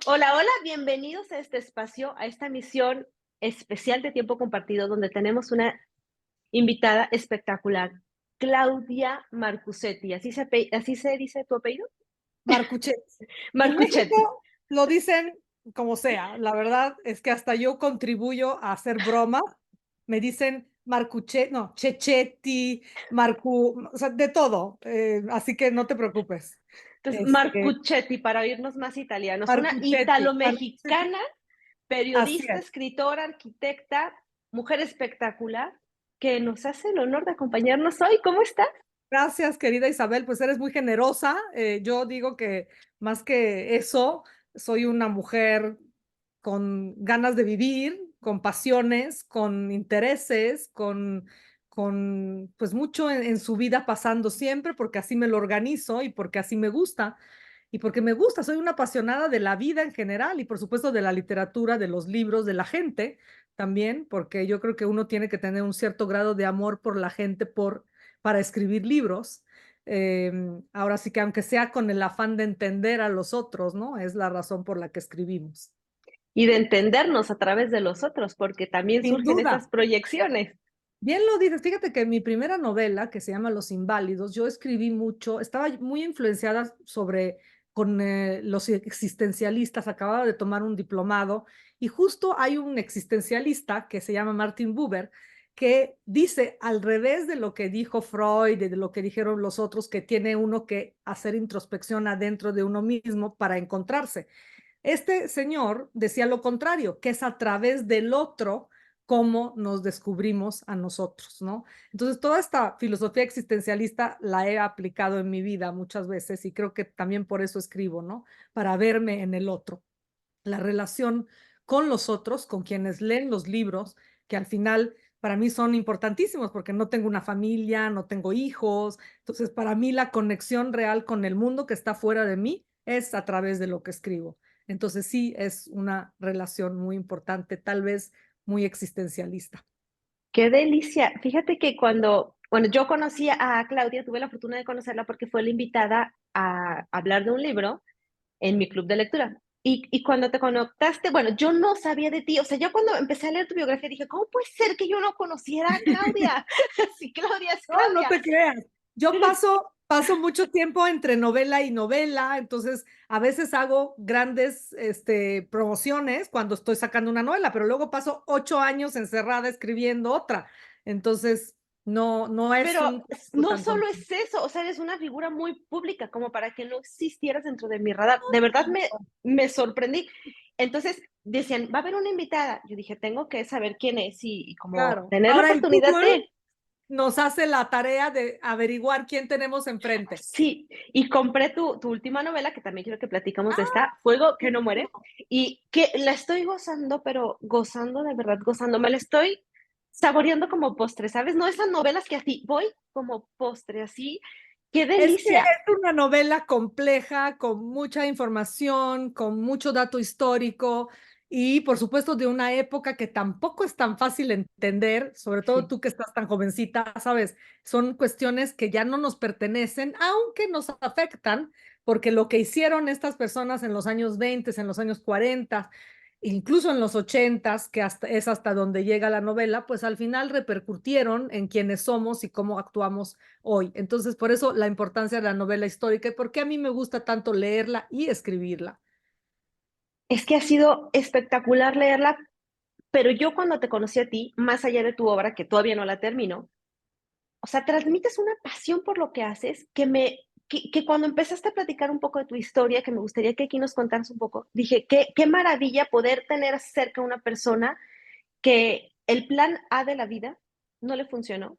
Hola, hola, bienvenidos a este espacio, a esta emisión especial de Tiempo Compartido, donde tenemos una invitada espectacular, Claudia Marcusetti. ¿Así se dice tu apellido? Marcuchetti. En Marcuchetti. México lo dicen como sea. La verdad es que hasta yo contribuyo a hacer broma. Me dicen no, Chechetti, o sea, de todo, así que no te preocupes. Entonces, Este, Marcuchetti, para oírnos más italianos, una Marcuchetti, italo-mexicana, así periodista, es. escritora, arquitecta, mujer espectacular, que nos hace el honor de acompañarnos hoy. ¿Cómo estás? Gracias, querida Isabel, pues eres muy generosa. Yo digo que más que eso, soy una mujer con ganas de vivir, con pasiones, con intereses, con pues mucho en su vida pasando siempre, porque así me lo organizo y porque así me gusta. Y porque me gusta, soy una apasionada de la vida en general y por supuesto de la literatura, de los libros, de la gente también, porque yo creo que uno tiene que tener un cierto grado de amor por la gente para escribir libros. Ahora sí que aunque sea con el afán de entender a los otros, ¿no? Es la razón por la que escribimos. Y de entendernos a través de los otros, porque también Sin surgen duda. esas proyecciones. Bien lo dices, fíjate que mi primera novela, que se llama Los Inválidos, yo escribí mucho, estaba muy influenciada con los existencialistas, acababa de tomar un diplomado y justo hay un existencialista que se llama Martin Buber, que dice al revés de lo que dijo Freud y de lo que dijeron los otros, que tiene uno que hacer introspección adentro de uno mismo para encontrarse. Este señor decía lo contrario, que es a través del otro cómo nos descubrimos a nosotros, ¿no? Entonces, toda esta filosofía existencialista la he aplicado en mi vida muchas veces y creo que también por eso escribo, ¿no? Para verme en el otro. La relación con los otros, con quienes leen los libros, que al final para mí son importantísimos porque no tengo una familia, no tengo hijos. Entonces, para mí la conexión real con el mundo que está fuera de mí es a través de lo que escribo. Entonces, sí, es una relación muy importante, tal vez muy existencialista. Qué delicia. Fíjate que bueno, yo conocí a Claudia, tuve la fortuna de conocerla porque fue la invitada a hablar de un libro en mi club de lectura. Y cuando te conectaste, bueno, yo no sabía de ti, o sea, yo cuando empecé a leer tu biografía dije, ¿cómo puede ser que yo no conociera a Claudia? Sí, Claudia es No, no Claudia. te creas. Yo paso mucho tiempo entre novela y novela, entonces a veces hago grandes, promociones cuando estoy sacando una novela, pero luego paso 8 años encerrada escribiendo otra. Entonces, no es Pero un tiempo no tan solo continuo. es eso, o sea, eres una figura muy pública como para que no existieras dentro de mi radar. De verdad me sorprendí. Entonces decían, va a haber una invitada. Yo dije, tengo que saber quién es y como Claro. tener la Ahora el oportunidad Google de, nos hace la tarea de averiguar quién tenemos enfrente. sí, y compré tu última novela, que también quiero que platicamos de ¡Ah! esta, Fuego Qué que no muere, bueno. y que la estoy gozando, pero gozando de verdad, gozando. Me la estoy saboreando como postre, ¿sabes? No esas novelas que así voy como postre, así. ¡Qué Es que delicia! es una novela compleja, con mucha información, con mucho dato histórico y, por supuesto, de una época que tampoco es tan fácil entender, sobre todo Sí. tú que estás tan jovencita, ¿sabes? Son cuestiones que ya no nos pertenecen, aunque nos afectan, porque lo que hicieron estas personas en los años 20, en los años 40, incluso en los 80, que es hasta donde llega la novela, pues al final repercutieron en quiénes somos y cómo actuamos hoy. Entonces, por eso la importancia de la novela histórica y por qué a mí me gusta tanto leerla y escribirla. Es que ha sido espectacular leerla, pero yo cuando te conocí a ti, más allá de tu obra, que todavía no la termino, o sea, transmites una pasión por lo que haces que cuando empezaste a platicar un poco de tu historia, que me gustaría que aquí nos contaras un poco, dije, qué maravilla poder tener cerca a una persona que el plan A de la vida no le funcionó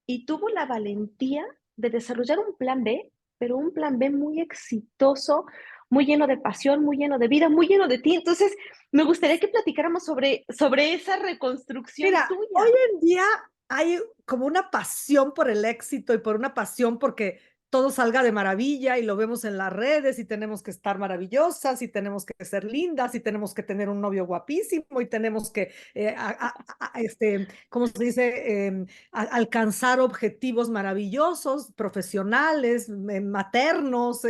y tuvo la valentía de desarrollar un plan B, pero un plan B muy exitoso, muy lleno de pasión, muy lleno de vida, muy lleno de ti. Entonces, me gustaría que platicáramos sobre esa reconstrucción Mira, hoy tuya. en día hay como una pasión por el éxito y por una pasión porque todo salga de maravilla y lo vemos en las redes y tenemos que estar maravillosas y tenemos que ser lindas y tenemos que tener un novio guapísimo y tenemos que, ¿cómo se dice? Alcanzar objetivos maravillosos, profesionales, maternos,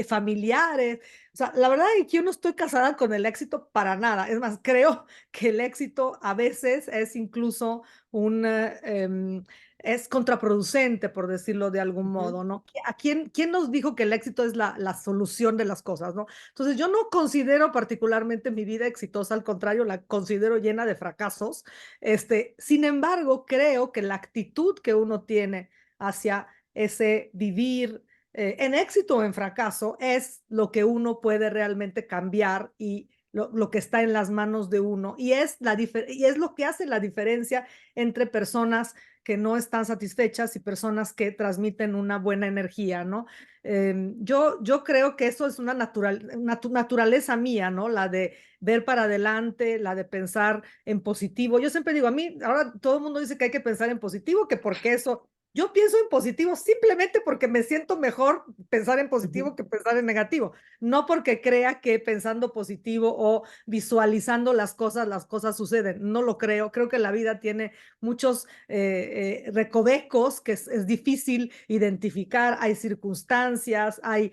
familiares. O sea, la verdad es que yo no estoy casada con el éxito para nada. Es más, creo que el éxito a veces es incluso un, es contraproducente, por decirlo de algún Ujú. modo, ¿no? ¿Quién nos dijo que el éxito es la solución de las cosas, ¿no? Entonces, yo no considero particularmente mi vida exitosa, al contrario, la considero llena de fracasos. Sin embargo, creo que la actitud que uno tiene hacia ese vivir en éxito o en fracaso es lo que uno puede realmente cambiar y lo que está en las manos de uno. Y es lo que hace la diferencia entre personas que no están satisfechas y personas que transmiten una buena energía, ¿no? Yo creo que eso es una naturaleza mía, ¿no? La de ver para adelante, la de pensar en positivo. Yo siempre digo, a mí, ahora todo el mundo dice que hay que pensar en positivo, que porque eso, yo pienso en positivo simplemente porque me siento mejor pensar en Ujú. positivo que pensar en negativo, no porque crea que pensando positivo o visualizando las cosas suceden. No lo creo. Creo que la vida tiene muchos recovecos que es difícil identificar, hay circunstancias, hay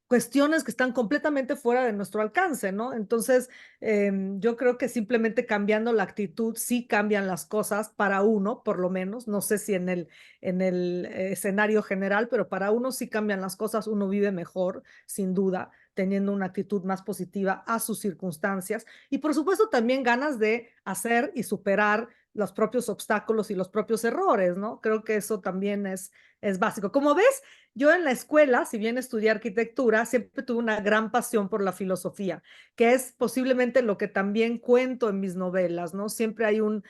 cuestiones que están completamente fuera de nuestro alcance, ¿no? Entonces, yo creo que simplemente cambiando la actitud sí cambian las cosas para uno, por lo menos. No sé si en el escenario general, pero para uno sí cambian las cosas, uno vive mejor, sin duda, teniendo una actitud más positiva a sus circunstancias y por supuesto también ganas de hacer y superar los propios obstáculos y los propios errores, ¿no? Creo que eso también es básico. Como ves, yo en la escuela, si bien estudié arquitectura, siempre tuve una gran pasión por la filosofía, que es posiblemente lo que también cuento en mis novelas, ¿no? Siempre hay un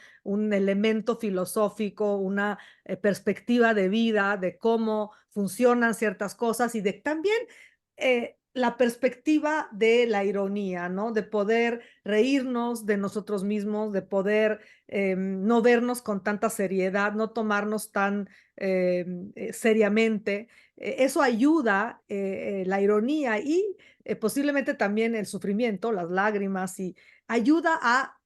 elemento filosófico, una perspectiva de vida, de cómo funcionan ciertas cosas y de también la perspectiva de la ironía, ¿no? De poder reírnos de nosotros mismos, de poder no vernos con tanta seriedad, no tomarnos tan seriamente. Eso ayuda, la ironía y posiblemente también el sufrimiento, las lágrimas, y ayuda a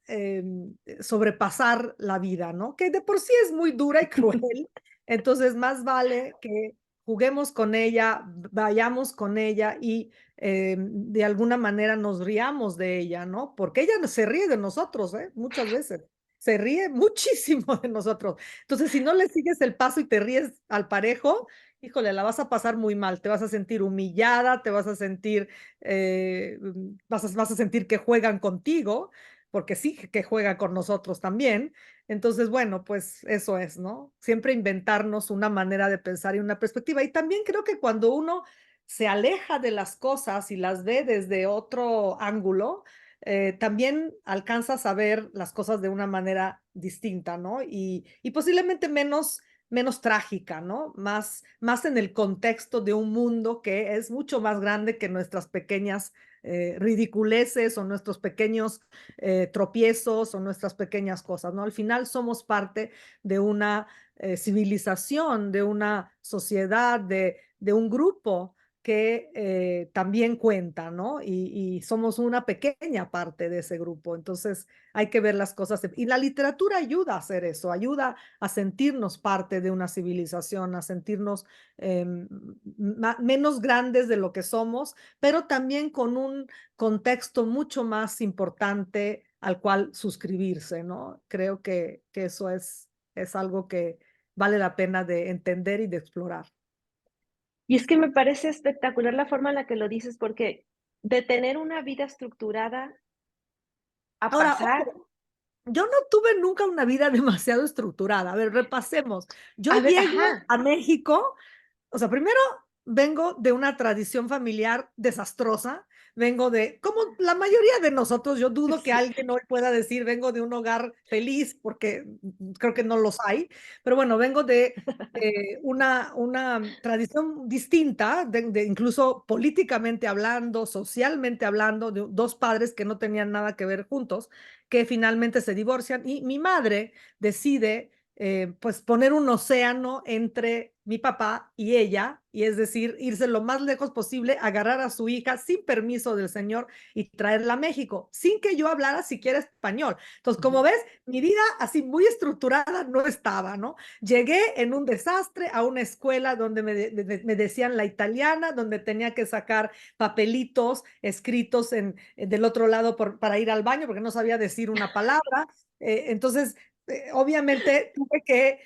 sobrepasar la vida, ¿no? Que de por sí es muy dura y cruel, entonces más vale que juguemos con ella, vayamos con ella y de alguna manera nos riamos de ella, ¿no? Porque ella se ríe de nosotros, ¿eh? Muchas veces. Se ríe muchísimo de nosotros. Entonces, si no le sigues el paso y te ríes al parejo, híjole, la vas a pasar muy mal. Te vas a sentir humillada, te vas a sentir, vas a sentir que juegan contigo, porque sí que juegan con nosotros también. Entonces, bueno, pues eso es, ¿no? Siempre inventarnos una manera de pensar y una perspectiva. Y también creo que cuando uno se aleja de las cosas y las ve desde otro ángulo, también alcanzas a ver las cosas de una manera distinta, ¿no? Y posiblemente menos trágica, ¿no? Más en el contexto de un mundo que es mucho más grande que nuestras pequeñas ridiculeces o nuestros pequeños tropiezos o nuestras pequeñas cosas, ¿no? Al final somos parte de una civilización, de una sociedad, de un grupo que también cuenta, ¿no? Y somos una pequeña parte de ese grupo. Entonces hay que ver las cosas. Y la literatura ayuda a hacer eso, ayuda a sentirnos parte de una civilización, a sentirnos eh, menos grandes de lo que somos, pero también con un contexto mucho más importante al cual suscribirse, ¿no? Creo que eso es algo que vale la pena de entender y de explorar. Y es que me parece espectacular la forma en la que lo dices, porque de tener una vida estructurada a Ahora, pasar, yo no tuve nunca una vida demasiado estructurada. A ver, repasemos. Yo a ver, llego ajá, a México, o sea, primero vengo de una tradición familiar desastrosa, vengo de, como la mayoría de nosotros, yo dudo que sí, alguien hoy pueda decir vengo de un hogar feliz, porque creo que no los hay, pero bueno, vengo de una tradición distinta, incluso políticamente hablando, socialmente hablando, de dos padres que no tenían nada que ver juntos, que finalmente se divorcian y mi madre decide pues poner un océano entre mi papá y ella, y es decir, irse lo más lejos posible, agarrar a su hija sin permiso del señor y traerla a México, sin que yo hablara siquiera español. Entonces, como Ujú. ves, mi vida así muy estructurada no estaba, ¿no? Llegué en un desastre a una escuela donde me decían la italiana, donde tenía que sacar papelitos escritos del otro lado para ir al baño, porque no sabía decir una palabra. Entonces, obviamente tuve que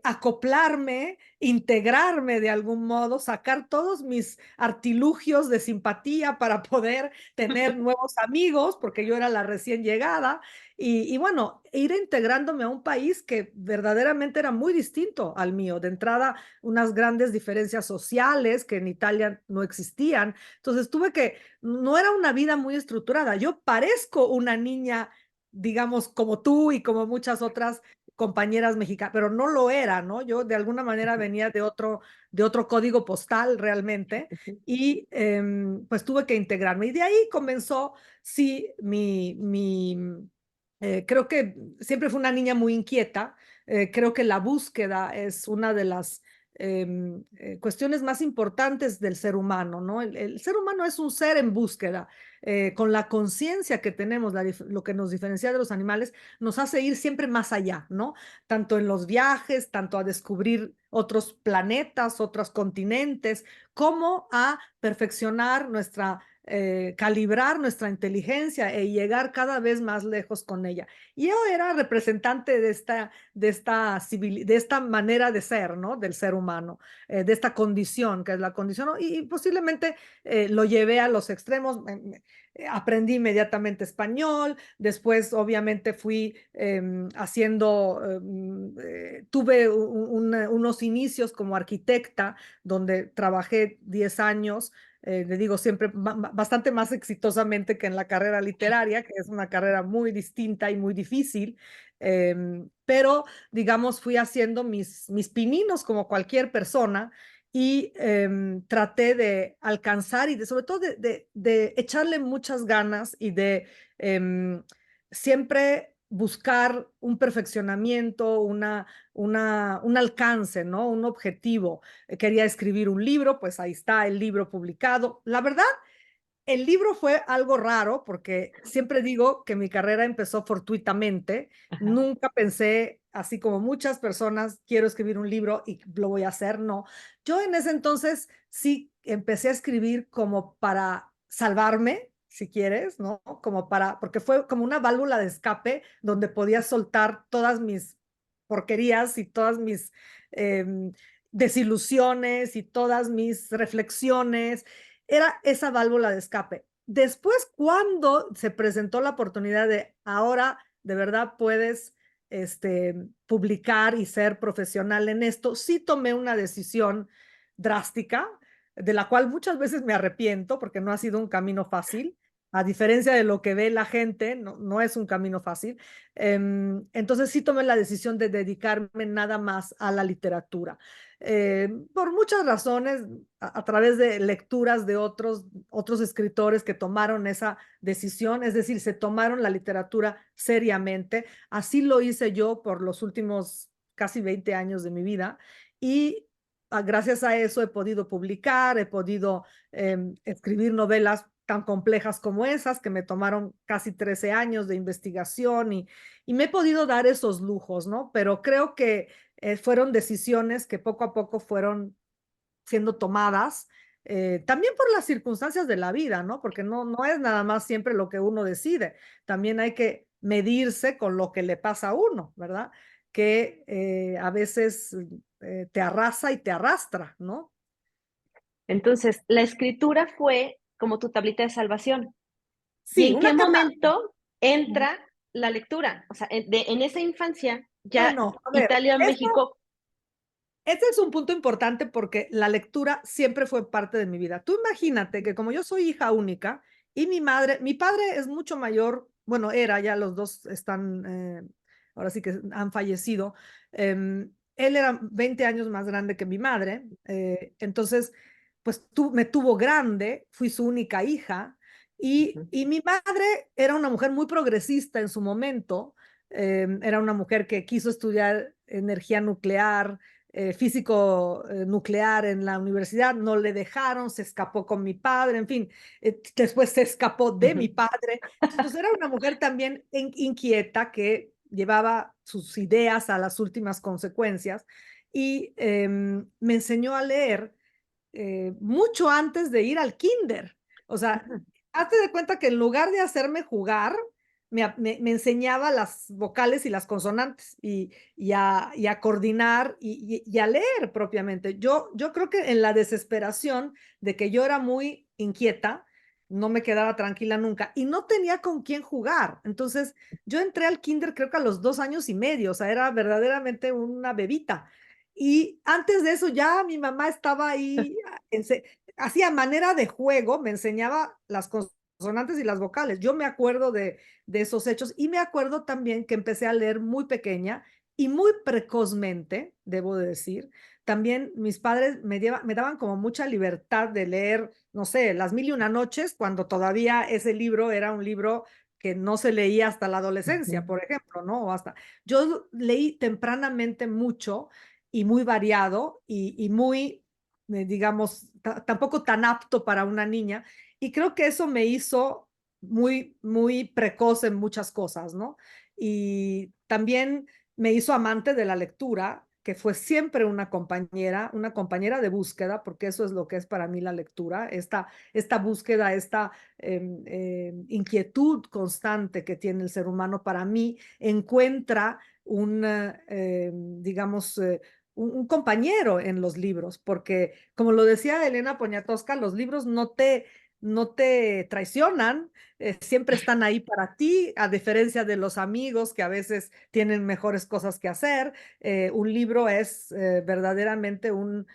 acoplarme, integrarme de algún modo, sacar todos mis artilugios de simpatía para poder tener nuevos amigos, porque yo era la recién llegada, y bueno, ir integrándome a un país que verdaderamente era muy distinto al mío. De entrada, unas grandes diferencias sociales que en Italia no existían. Entonces tuve que, no era una vida muy estructurada. Yo parezco una niña, digamos, como tú y como muchas otras compañeras mexicanas, pero no lo era, ¿no? Yo de alguna manera Ujú, venía de otro código postal realmente, ujú, y pues tuve que integrarme. Y de ahí comenzó, sí, creo que siempre fue una niña muy inquieta. Creo que la búsqueda es una de las cuestiones más importantes del ser humano, ¿no? El ser humano es un ser en búsqueda. Con la conciencia que tenemos, lo que nos diferencia de los animales, nos hace ir siempre más allá, ¿no? Tanto en los viajes, tanto a descubrir otros planetas, otros continentes, como a perfeccionar calibrar nuestra inteligencia e llegar cada vez más lejos con ella. Y yo era representante de esta manera de ser, ¿no? Del ser humano, de esta condición, que es la condición, ¿no? Y posiblemente lo llevé a los extremos. Aprendí inmediatamente español, después obviamente fui haciendo, tuve unos inicios como arquitecta, donde trabajé 10 años, le digo siempre, bastante más exitosamente que en la carrera literaria, que es una carrera muy distinta y muy difícil, pero digamos fui haciendo mis pininos como cualquier persona, y traté de alcanzar y sobre todo de echarle muchas ganas y de siempre buscar un perfeccionamiento, un alcance, ¿no? Un objetivo. Quería escribir un libro, pues ahí está el libro publicado. La verdad, el libro fue algo raro porque siempre digo que mi carrera empezó fortuitamente. ajá. Nunca pensé, así como muchas personas, quiero escribir un libro y lo voy a hacer. No, yo en ese entonces sí empecé a escribir como para salvarme, si quieres, ¿no? Porque fue como una válvula de escape donde podía soltar todas mis porquerías y todas mis desilusiones y todas mis reflexiones. Era esa válvula de escape. Después, cuando se presentó la oportunidad de ahora de verdad puedes publicar y ser profesional en esto, sí tomé una decisión drástica, de la cual muchas veces me arrepiento porque no ha sido un camino fácil. A diferencia de lo que ve la gente, no, no es un camino fácil. Entonces sí tomé la decisión de dedicarme nada más a la literatura. Por muchas razones, a través de lecturas de otros escritores que tomaron esa decisión, es decir, se tomaron la literatura seriamente. Así lo hice yo por los últimos casi 20 años de mi vida, y gracias a eso he podido publicar, he podido escribir novelas tan complejas como esas, que me tomaron casi 13 años de investigación, y me he podido dar esos lujos, ¿no? Pero creo que fueron decisiones que poco a poco fueron siendo tomadas, también por las circunstancias de la vida, ¿no? Porque no es nada más siempre lo que uno decide, también hay que medirse con lo que le pasa a uno, ¿verdad? Que a veces te arrasa y te arrastra, ¿no? Entonces, la escritura fue como tu tablita de salvación. ¿Y Sí, en qué una cata. momento entra la lectura? O sea, en esa infancia, ya Bueno, a ver, Italia, esto, México. este es un punto importante porque la lectura siempre fue parte de mi vida. Tú imagínate que como yo soy hija única y mi padre es mucho mayor, bueno, era, ya los dos están, ahora sí que han fallecido. Él era 20 años más grande que mi madre, entonces, pues me tuvo grande, fui su única hija, y mi madre era una mujer muy progresista en su momento, era una mujer que quiso estudiar energía nuclear, físico nuclear en la universidad, no le dejaron, se escapó con mi padre, en fin, después se escapó de mi padre. Entonces era una mujer también inquieta que llevaba sus ideas a las últimas consecuencias y me enseñó a leer mucho antes de ir al kinder. O sea, hazte de cuenta que en lugar de hacerme jugar, me enseñaba las vocales y las consonantes y a coordinar y a leer propiamente. Yo creo que en la desesperación de que yo era muy inquieta, no me quedaba tranquila nunca y no tenía con quién jugar. Entonces, yo entré al kinder creo que a los 2 años y medio, o sea, era verdaderamente una bebita. Y antes de eso ya mi mamá estaba ahí, hacía manera de juego, me enseñaba las consonantes y las vocales. Yo me acuerdo de esos hechos y me acuerdo también que empecé a leer muy pequeña y muy precozmente, debo de decir. También mis padres me daban como mucha libertad de leer, no sé, Las Mil y Una Noches, cuando todavía ese libro era un libro que no se leía hasta la adolescencia, por ejemplo, ¿no? O hasta, yo leí tempranamente mucho y muy variado y muy, digamos, tampoco tan apto para una niña. Y creo que eso me hizo muy precoz en muchas cosas, ¿no? Y también me hizo amante de la lectura, que fue siempre una compañera de búsqueda, porque eso es lo que es para mí la lectura, esta búsqueda, esta inquietud constante que tiene el ser humano, para mí encuentra digamos, un compañero en los libros, porque como lo decía Elena Poniatowska, los libros no te traicionan, siempre están ahí para ti, a diferencia de los amigos que a veces tienen mejores cosas que hacer. Un libro es verdaderamente un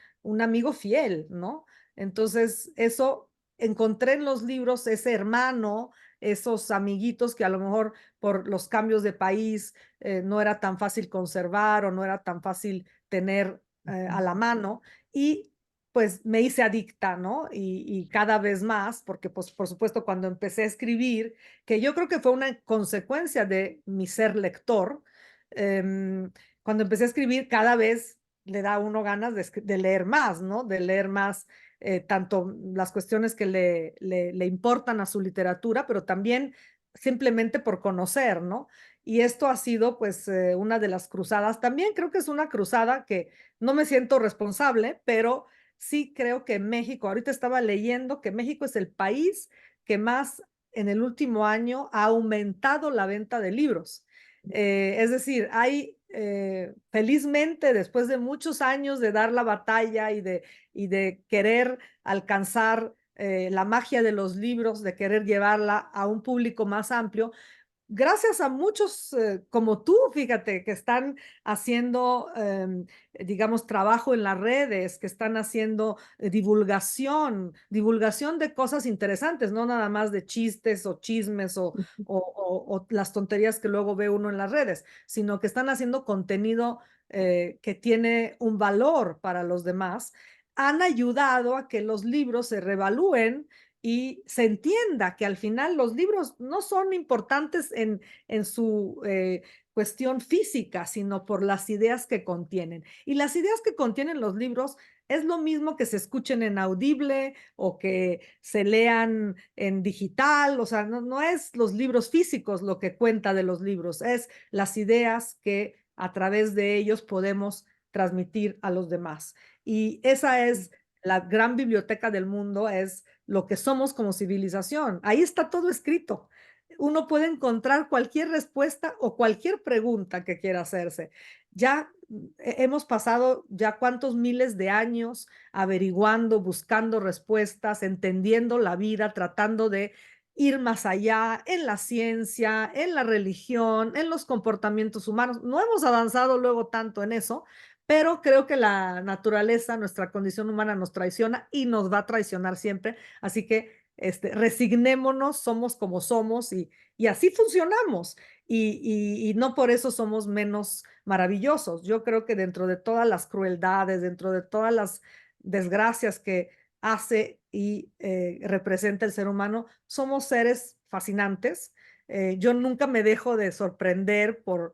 amigo fiel, ¿no? Entonces, eso encontré en los libros, ese hermano, esos amiguitos que a lo mejor por los cambios de país no era tan fácil conservar o no era tan fácil tener a la mano y pues me hice adicta, ¿no? Y cada vez más, porque pues por supuesto cuando empecé a escribir, que yo creo que fue una consecuencia de mi ser lector, cuando empecé a escribir cada vez le da a uno ganas de leer más, ¿no? De leer más tanto las cuestiones que le importan a su literatura, pero también simplemente por conocer, ¿no? Y esto ha sido pues una de las cruzadas. También creo que es una cruzada que no me siento responsable, pero sí creo que México, ahorita estaba leyendo que México es el país que más en el último año ha aumentado la venta de libros. Es decir, hay felizmente después de muchos años de dar la batalla y de querer alcanzar la magia de los libros, de querer llevarla a un público más amplio, gracias a muchos como tú, fíjate, que están haciendo, digamos, trabajo en las redes, que están haciendo divulgación de cosas interesantes, no nada más de chistes o chismes o las tonterías que luego ve uno en las redes, sino que están haciendo contenido que tiene un valor para los demás, han ayudado a que los libros se revalúen y se entienda que al final los libros no son importantes en su cuestión física, sino por las ideas que contienen. Y las ideas que contienen los libros es lo mismo que se escuchen en audible o que se lean en digital, o sea, no es los libros físicos lo que cuenta de los libros, es las ideas que a través de ellos podemos transmitir a los demás. Y esa es la gran biblioteca del mundo, es lo que somos como civilización. Ahí está todo escrito. Uno puede encontrar cualquier respuesta o cualquier pregunta que quiera hacerse. Ya hemos pasado ya cuántos miles de años averiguando, buscando respuestas, entendiendo la vida, tratando de ir más allá en la ciencia, en la religión, en los comportamientos humanos. No hemos avanzado luego tanto en eso, pero creo que la naturaleza, nuestra condición humana nos traiciona y nos va a traicionar siempre. Así que resignémonos, somos como somos y así funcionamos. Y no por eso somos menos maravillosos. Yo creo que dentro de todas las crueldades, dentro de todas las desgracias que hace y representa el ser humano, somos seres fascinantes, Yo nunca me dejo de sorprender por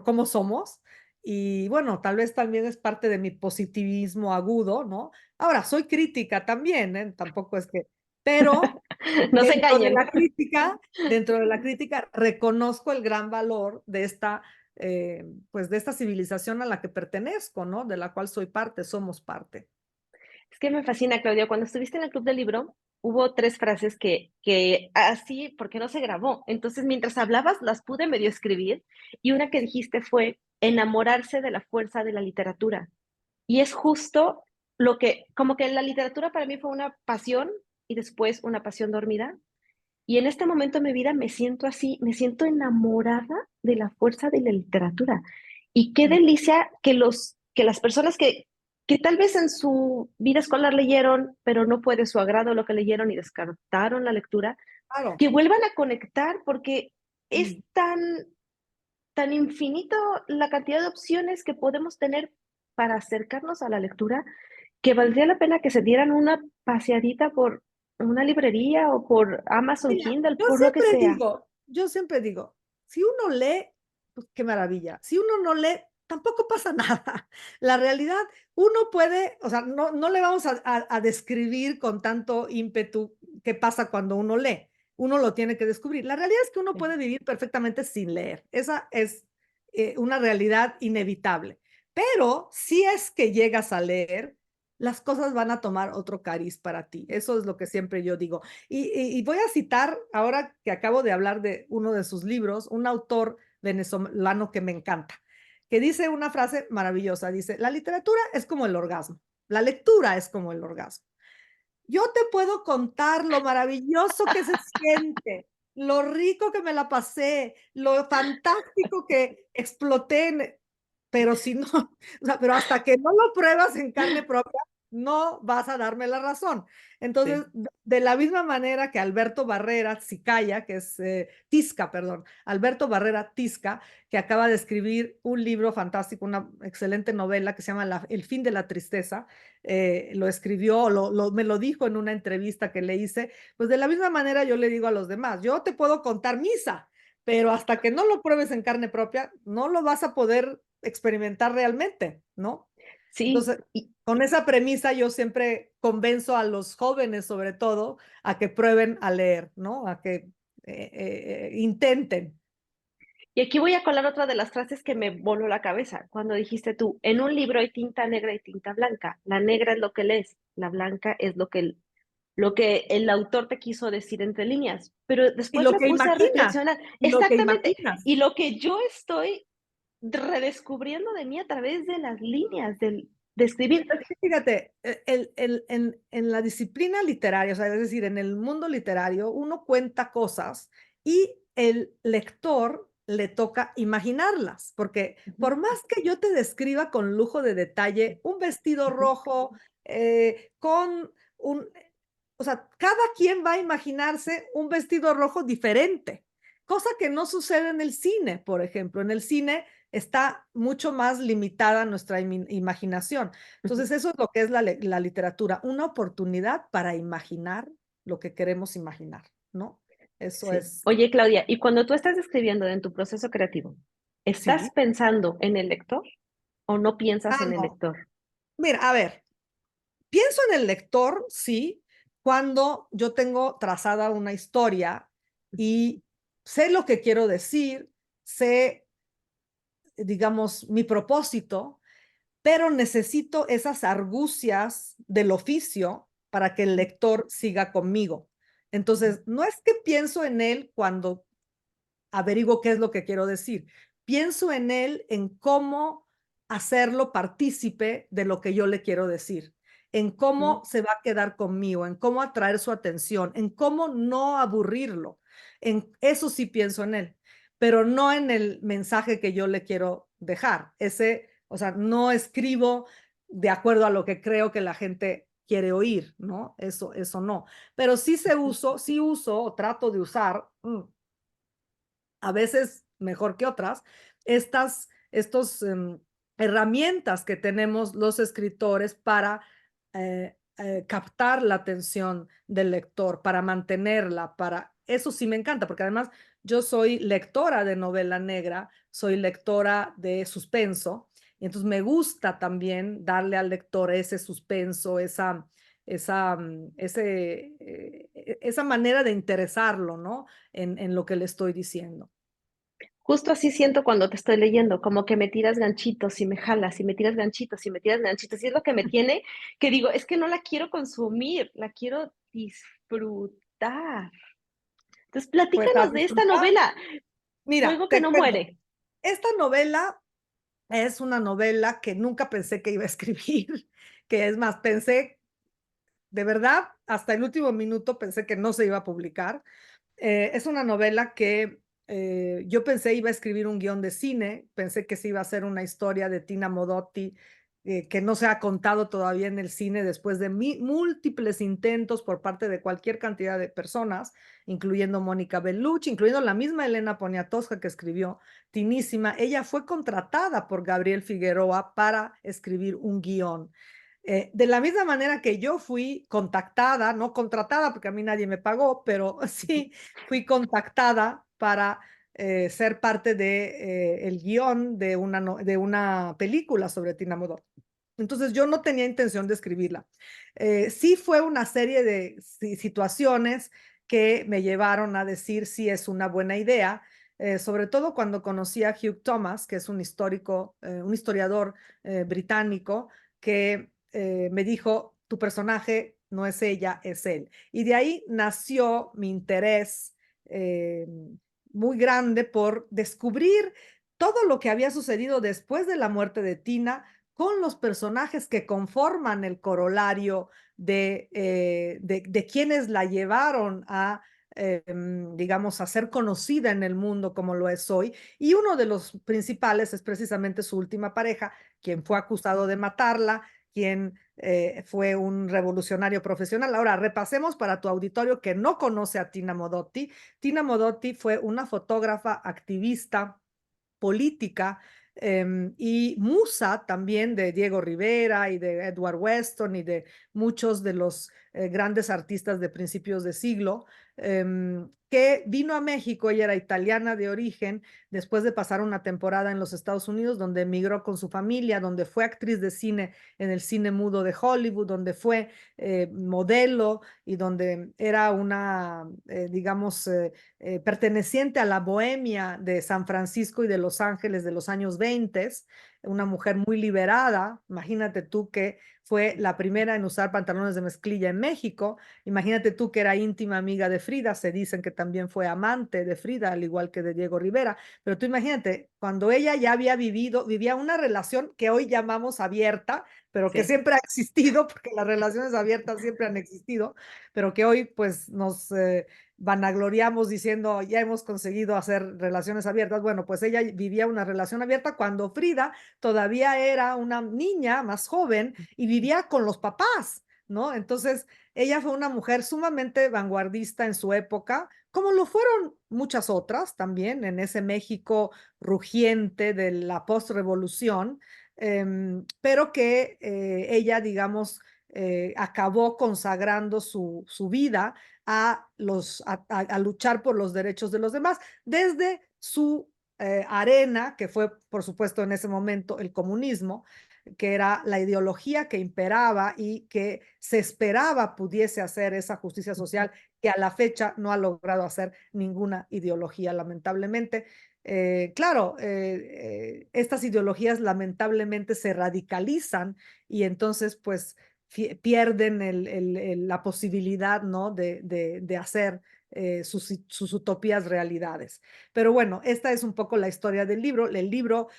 cómo somos. Y bueno, tal vez también es parte de mi positivismo agudo, ¿no? Ahora, soy crítica también, ¿eh? Tampoco es que, pero No se engañen. dentro de la crítica, reconozco el gran valor de esta, pues de esta civilización a la que pertenezco, ¿no? De la cual soy parte, somos parte. Es que me fascina, Claudia. Cuando estuviste en el club del libro, hubo 3 frases que así, porque no se grabó. Entonces, mientras hablabas, las pude medio escribir, y una que dijiste fue: "Enamorarse de la fuerza de la literatura". Y es justo lo que como que la literatura para mí fue una pasión, y después una pasión dormida, y en este momento de mi vida me siento así, me siento enamorada de la fuerza de la literatura. Y qué Mm, delicia que las personas que tal vez en su vida escolar leyeron, pero no fue de su agrado lo que leyeron y descartaron la lectura, claro. que vuelvan a conectar, porque es Mm. tan infinito la cantidad de opciones que podemos tener para acercarnos a la lectura, que valdría la pena que se dieran una paseadita por una librería o por Amazon Mira, Kindle, por lo que sea. yo siempre digo, si uno lee, pues qué maravilla. Si uno no lee, tampoco pasa nada. La realidad, uno puede, o sea, no le vamos a describir con tanto ímpetu qué pasa cuando uno lee. Uno lo tiene que descubrir. La realidad es que uno Sí. puede vivir perfectamente sin leer. Esa es una realidad inevitable. Pero si es que llegas a leer, las cosas van a tomar otro cariz para ti. Eso es lo que siempre yo digo. Y voy a citar, ahora que acabo de hablar de uno de sus libros, un autor venezolano que me encanta, que dice una frase maravillosa, dice: la literatura es como el orgasmo, la lectura es como el orgasmo. Yo te puedo contar lo maravilloso que se siente, lo rico que me la pasé, lo fantástico que exploté pero si no, o sea, pero hasta que no lo pruebas en carne propia, no vas a darme la razón. Entonces, Sí. de la misma manera que Alberto Barrera Zicaya, que es Tisca, perdón, Alberto Barrera Tisca, que acaba de escribir un libro fantástico, una excelente novela que se llama El fin de la tristeza, lo escribió, me lo dijo en una entrevista que le hice, pues de la misma manera yo le digo a los demás, yo te puedo contar misa, pero hasta que no lo pruebes en carne propia, no lo vas a poder experimentar realmente, ¿no? Sí, Entonces, con esa premisa yo siempre convenzo a los jóvenes, sobre todo, a que prueben a leer, ¿no? A que intenten. y aquí voy a colar otra de las frases que me voló la cabeza, cuando dijiste tú: "En un libro hay tinta negra y tinta blanca. La negra es lo que lees, la blanca es lo que el autor te quiso decir entre líneas". Pero Y después lo me que puse a imaginas, reflexionar. y lo que Exactamente, imaginas. y lo que yo estoy redescubriendo de mí a través de las líneas de escribir. Es que fíjate, en la disciplina literaria, o sea, es decir, en el mundo literario, uno cuenta cosas y el lector le toca imaginarlas, porque Ujú, por más que yo te describa con lujo de detalle un vestido ujú, rojo, con un o sea, cada quien va a imaginarse un vestido rojo diferente, cosa que no sucede en el cine, por ejemplo. En el cine está mucho más limitada nuestra imaginación. ujú. Entonces, eso es lo que es la literatura, una oportunidad para imaginar lo que queremos imaginar, ¿no? Eso Sí. es, Oye, Claudia, y cuando tú estás escribiendo en tu proceso creativo, ¿estás sí. pensando en el lector o no piensas Ah, en el no. lector? Mira, a ver, pienso en el lector, sí, cuando yo tengo trazada una historia y sé lo que quiero decir, sé, digamos, mi propósito, pero necesito esas argucias del oficio para que el lector siga conmigo. Entonces, no es que pienso en él cuando averiguo qué es lo que quiero decir. Pienso en él, en cómo hacerlo partícipe de lo que yo le quiero decir, en cómo Ujú. se va a quedar conmigo, en cómo atraer su atención, en cómo no aburrirlo. En eso sí pienso en él, pero no en el mensaje que yo le quiero dejar. Ese, o sea, no escribo de acuerdo a lo que creo que la gente quiere oír, ¿no? Eso no. Pero sí uso o trato de usar, a veces mejor que otras, estos herramientas que tenemos los escritores para captar la atención del lector, para mantenerla, para eso sí me encanta, porque además yo soy lectora de novela negra, soy lectora de suspenso, y entonces me gusta también darle al lector ese suspenso, esa manera de interesarlo, ¿no? En lo que le estoy diciendo. Justo así siento cuando te estoy leyendo, como que me tiras ganchitos y me jalas y me tiras ganchitos y me tiras ganchitos. Y es lo que me tiene, que digo, es que no la quiero consumir, la quiero disfrutar. Entonces, Pues a platícanos de esta disfrutar. novela, Mira, Fuego que te no cuento, muere. esta novela es una novela que nunca pensé que iba a escribir, que es más, pensé, de verdad, hasta el último minuto pensé que no se iba a publicar. Es una novela que yo pensé iba a escribir un guión de cine, pensé que se iba a hacer una historia de Tina Modotti que no se ha contado todavía en el cine después de múltiples intentos por parte de cualquier cantidad de personas, incluyendo Mónica Bellucci, incluyendo la misma Elena Poniatowska que escribió Tinísima. Ella fue contratada por Gabriel Figueroa para escribir un guión. De la misma manera que yo fui contactada, no contratada porque a mí nadie me pagó, pero sí fui contactada para ser parte de el guión de de una película sobre Tina Modotti. Entonces yo no tenía intención de escribirla. Sí fue una serie de situaciones que me llevaron a decir si es una buena idea, sobre todo cuando conocí a Hugh Thomas, que es un histórico, un historiador británico, que me dijo, tu personaje no es ella, es él. Y de ahí nació mi interés muy grande por descubrir todo lo que había sucedido después de la muerte de Tina con los personajes que conforman el corolario de quienes la llevaron a, digamos, a ser conocida en el mundo como lo es hoy. Y uno de los principales es precisamente su última pareja, quien fue acusado de matarla, quien fue un revolucionario profesional. Ahora, repasemos para tu auditorio que no conoce a Tina Modotti. Tina Modotti fue una fotógrafa activista política y musa también de Diego Rivera y de Edward Weston y de muchos de los grandes artistas de principios de siglo, que vino a México. Ella era italiana de origen, después de pasar una temporada en los Estados Unidos, donde emigró con su familia, donde fue actriz de cine en el cine mudo de Hollywood, donde fue modelo y donde era una, digamos, perteneciente a la bohemia de San Francisco y de Los Ángeles de los años 20, una mujer muy liberada. Imagínate tú que fue la primera en usar pantalones de mezclilla en México. Imagínate tú que era íntima amiga de Frida, se dicen que también fue amante de Frida, al igual que de Diego Rivera. Pero tú imagínate, cuando ella ya había vivía una relación que hoy llamamos abierta, pero que Sí. siempre ha existido, porque las relaciones abiertas siempre han existido, pero que hoy pues nos vanagloriamos diciendo ya hemos conseguido hacer relaciones abiertas. Bueno, pues ella vivía una relación abierta cuando Frida todavía era una niña más joven y vivía con los papás, ¿no? Entonces, ella fue una mujer sumamente vanguardista en su época, como lo fueron muchas otras también en ese México rugiente de la postrevolución, pero que ella, digamos, acabó consagrando su vida a luchar por los derechos de los demás, desde su arena, que fue, por supuesto, en ese momento el comunismo, que era la ideología que imperaba y que se esperaba pudiese hacer esa justicia social, que a la fecha no ha logrado hacer ninguna ideología, lamentablemente. Claro, estas ideologías lamentablemente se radicalizan y entonces pues pierden la posibilidad, ¿no? de hacer sus utopías realidades. Pero bueno, esta es un poco la historia del libro. El libro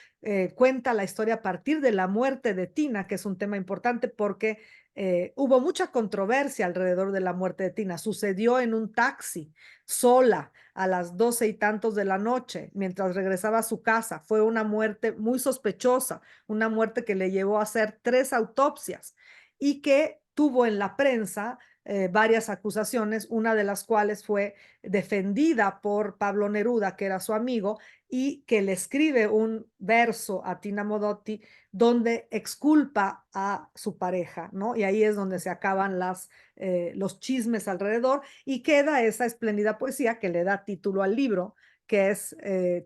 cuenta la historia a partir de la muerte de Tina, que es un tema importante porque hubo mucha controversia alrededor de la muerte de Tina. Sucedió en un taxi, sola, a las 12 y tantos de la noche, mientras regresaba a su casa. Fue una muerte muy sospechosa, una muerte que le llevó a hacer 3 autopsias y que tuvo en la prensa varias acusaciones, una de las cuales fue defendida por Pablo Neruda, que era su amigo, y que le escribe un verso a Tina Modotti donde exculpa a su pareja, ¿no? Y ahí es donde se acaban los chismes alrededor y queda esa espléndida poesía que le da título al libro, que es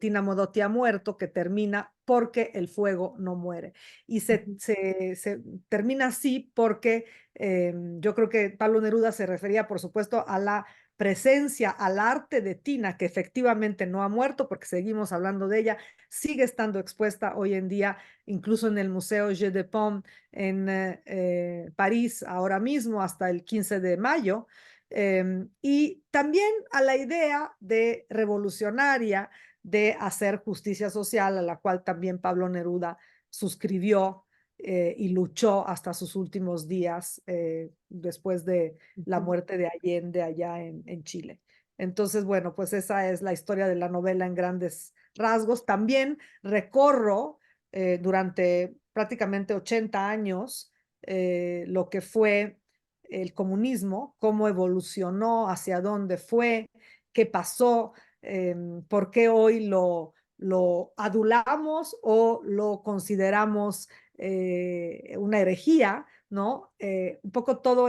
Tina Modotti ha muerto, que termina porque el fuego no muere. Y Ujú. se termina así porque yo creo que Pablo Neruda se refería, por supuesto, a la presencia, al arte de Tina, que efectivamente no ha muerto, porque seguimos hablando de ella, sigue estando expuesta hoy en día, incluso en el Museo Jeu de Paume en París, ahora mismo, hasta el 15 de mayo. Y también a la idea de revolucionaria de hacer justicia social, a la cual también Pablo Neruda suscribió y luchó hasta sus últimos días después de la Ujú. muerte de Allende allá en Chile. Entonces, bueno, pues esa es la historia de la novela en grandes rasgos. También recorro durante prácticamente 80 años lo que fue el comunismo, cómo evolucionó, hacia dónde fue, qué pasó, por qué hoy lo adulamos o lo consideramos una herejía, ¿no? Un poco todo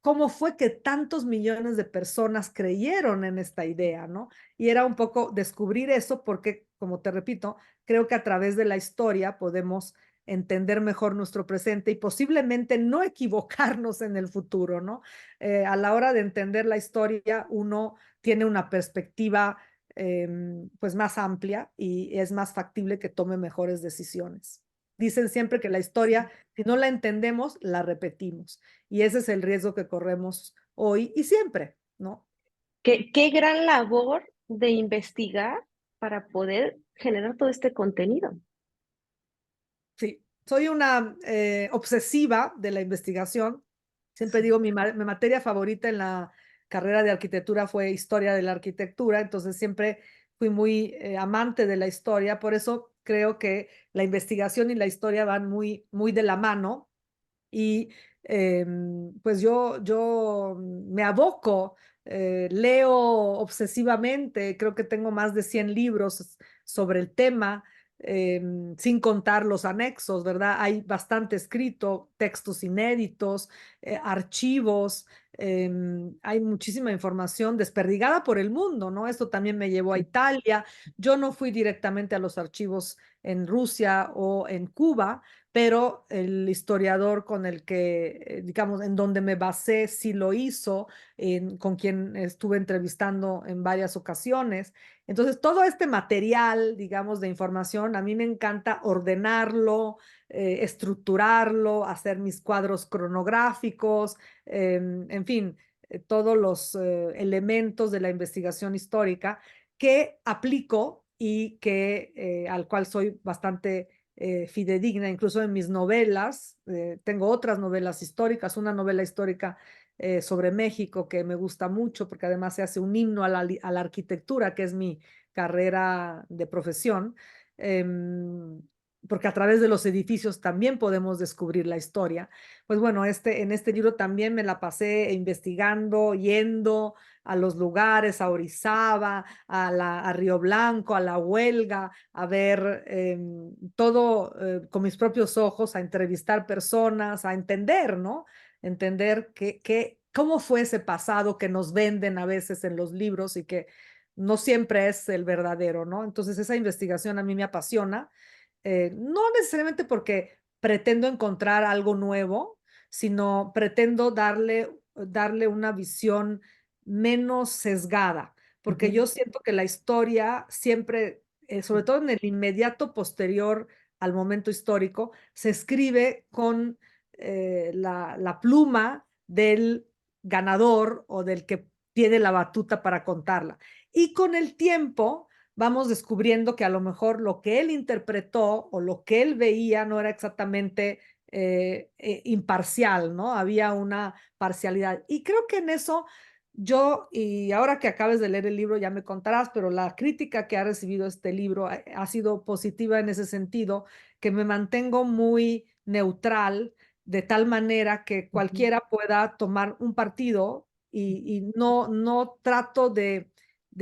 cómo fue que tantos millones de personas creyeron en esta idea, ¿no? Y era un poco descubrir eso porque, como te repito, creo que a través de la historia podemos entender mejor nuestro presente y posiblemente no equivocarnos en el futuro, ¿no? A la hora de entender la historia, uno tiene una perspectiva pues más amplia y es más factible que tome mejores decisiones. Dicen siempre que la historia, si no la entendemos, la repetimos. Y ese es el riesgo que corremos hoy y siempre, ¿no? Qué gran labor de investigar para poder generar todo este contenido. Sí, soy una obsesiva de la investigación. Siempre digo, mi materia favorita en la carrera de arquitectura fue historia de la arquitectura, entonces siempre fui muy amante de la historia, por eso creo que la investigación y la historia van muy, muy de la mano y pues yo me aboco, leo obsesivamente, creo que tengo más de 100 libros sobre el tema, sin contar los anexos, ¿verdad? Hay bastante escrito, textos inéditos, archivos, hay muchísima información desperdigada por el mundo, ¿no? Esto también me llevó a Italia. Yo no fui directamente a los archivos en Rusia o en Cuba, pero el historiador con el que, digamos, en donde me basé, sí lo hizo, con quien estuve entrevistando en varias ocasiones. Entonces, todo este material, digamos, de información, a mí me encanta ordenarlo, estructurarlo, hacer mis cuadros cronográficos, en fin, todos los elementos de la investigación histórica que aplico y al cual soy bastante fidedigna, incluso en mis novelas. Tengo otras novelas históricas, una novela histórica sobre México que me gusta mucho porque además se hace un himno a la arquitectura, que es mi carrera de profesión, porque a través de los edificios también podemos descubrir la historia. Pues bueno, en este libro también me la pasé investigando, yendo a los lugares, a Orizaba, a Río Blanco, a La Huelga, a ver todo con mis propios ojos, a entrevistar personas, a entender, ¿no? Entender cómo fue ese pasado que nos venden a veces en los libros y que no siempre es el verdadero, ¿no? Entonces esa investigación a mí me apasiona, no necesariamente porque pretendo encontrar algo nuevo, sino pretendo darle una visión menos sesgada, porque Ujú. yo siento que la historia siempre, sobre todo en el inmediato posterior al momento histórico, se escribe con la pluma del ganador o del que tiene la batuta para contarla. Y con el tiempo vamos descubriendo que a lo mejor lo que él interpretó o lo que él veía no era exactamente imparcial, ¿no? Había una parcialidad. Y creo que en eso y ahora que acabes de leer el libro ya me contarás, pero la crítica que ha recibido este libro ha sido positiva en ese sentido, que me mantengo muy neutral de tal manera que Ujú, cualquiera pueda tomar un partido y no trato de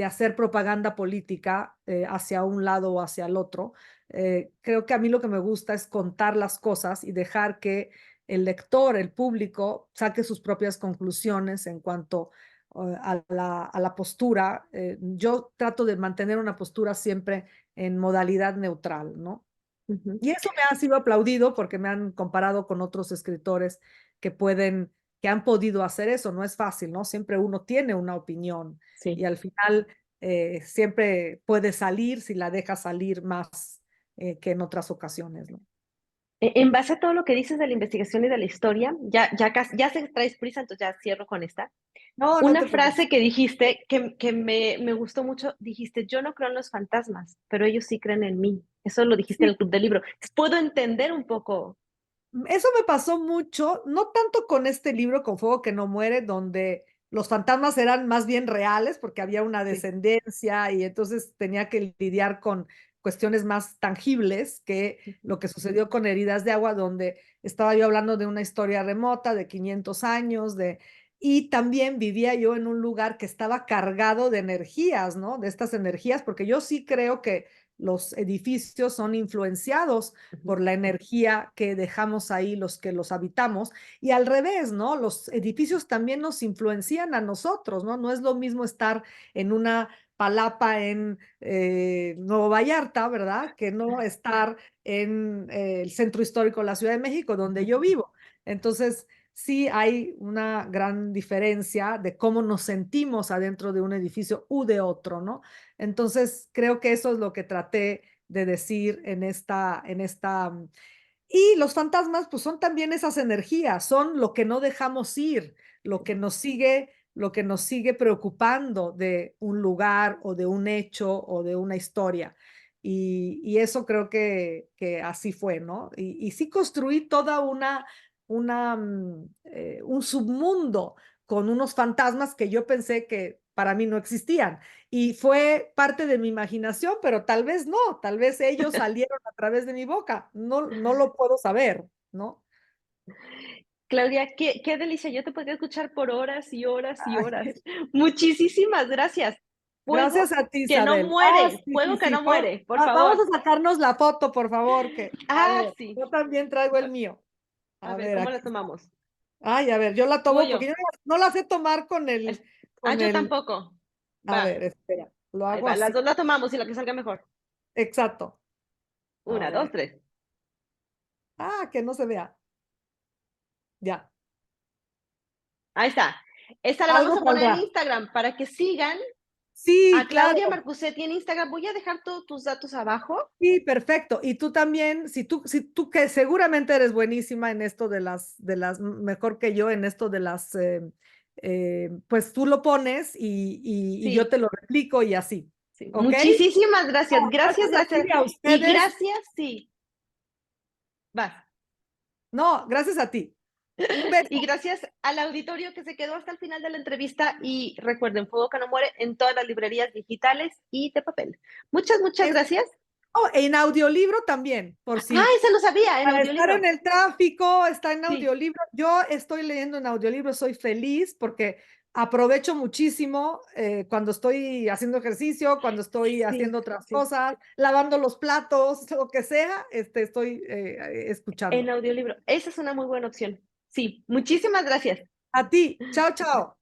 hacer propaganda política hacia un lado o hacia el otro. Creo que a mí lo que me gusta es contar las cosas y dejar que el lector, el público, saque sus propias conclusiones en cuanto a la postura. Yo trato de mantener una postura siempre en modalidad neutral, ¿no? ujú. Y eso me ha sido aplaudido porque me han comparado con otros escritores que pueden, que han podido hacer eso. No es fácil, ¿no? Siempre uno tiene una opinión y Sí. al final siempre puede salir si la deja salir más que en otras ocasiones, ¿no? En base a todo lo que dices de la investigación y de la historia, ya sé que traes prisa, entonces ya cierro con esta. No, no Una te preocupes. frase que dijiste que me gustó mucho, dijiste: "Yo no creo en los fantasmas, pero ellos sí creen en mí". Eso lo dijiste en Sí, el club del libro. Puedo entender un poco. eso me pasó mucho, no tanto con este libro, Con Fuego que no muere, donde los fantasmas eran más bien reales, porque había una Sí. descendencia y entonces tenía que lidiar con cuestiones más tangibles que Ujú, lo que sucedió con Heridas de Agua, donde estaba yo hablando de una historia remota de 500 años, y también vivía yo en un lugar que estaba cargado de energías, ¿no? De estas energías, porque yo sí creo que los edificios son influenciados ujú, por la energía que dejamos ahí los que los habitamos. Y al revés, ¿no? Los edificios también nos influencian a nosotros, ¿no? No es lo mismo estar en una palapa en Nuevo Vallarta, ¿verdad? Que no estar en el centro histórico de la Ciudad de México, donde ujú. yo vivo. Entonces, sí hay una gran diferencia de cómo nos sentimos adentro de un edificio u de otro, ¿no? Entonces, creo que eso es lo que traté de decir y los fantasmas, pues son también esas energías, son lo que no dejamos ir, lo que nos sigue preocupando de un lugar o de un hecho o de una historia. Y eso creo que así fue, ¿no? Y sí construí toda un submundo con unos fantasmas que yo pensé que para mí no existían. Y fue parte de mi imaginación, pero tal vez no, tal vez ellos salieron a través de mi boca. No, no lo puedo saber, ¿no? Claudia, qué delicia. Yo te podría escuchar por horas y horas y Ay, horas. Muchísimas gracias. gracias Fuego a ti, que no Isabel. Oh, muere, sí, sí, fuego que sí. no muere, por Vamos favor. a sacarnos la foto, por favor, que, a Ah, ver, sí. yo también traigo el mío. A A ver, ver, ¿cómo aquí la está. tomamos? Ay, a ver, yo la Tú o tomo porque yo. yo no la sé tomar Es- con yo el, tampoco. a Va, ver, espera, lo ahí hago va. Las así. dos la tomamos y la que salga mejor. Exacto. A Una, dos, ver. tres. Ah, que no se vea. Ya. Ahí está. Esta la vamos Algo a poner en saldrá. Instagram para que sigan Sí, a Claudia claro. Marcusetti en Instagram. Voy a dejar todos tus datos abajo. Sí, perfecto. Y tú también, si tú que seguramente eres buenísima en esto mejor que yo en esto de pues tú lo pones y yo Sí, te lo replico y así. sí. ¿Ok? Muchísimas gracias. No, Gracias, gracias a ti gracias. y a Y ustedes. gracias, sí. Vas. No, gracias a ti. Un beso. Y gracias al auditorio que se quedó hasta el final de la entrevista. Y recuerden, Fuego que no muere en todas las librerías digitales y de papel. Muchas, muchas Es, gracias. en audiolibro también, por Ah, si ese lo sabía, en para estar en audiolibro. el tráfico, está en Sí, audiolibro. Yo estoy leyendo en audiolibro, soy feliz porque aprovecho muchísimo cuando estoy haciendo ejercicio, cuando estoy sí, haciendo otras sí. cosas, lavando los platos, lo que sea, estoy En escuchando. audiolibro. Esa es una muy buena opción. Sí, muchísimas gracias. A ti, chao, chao.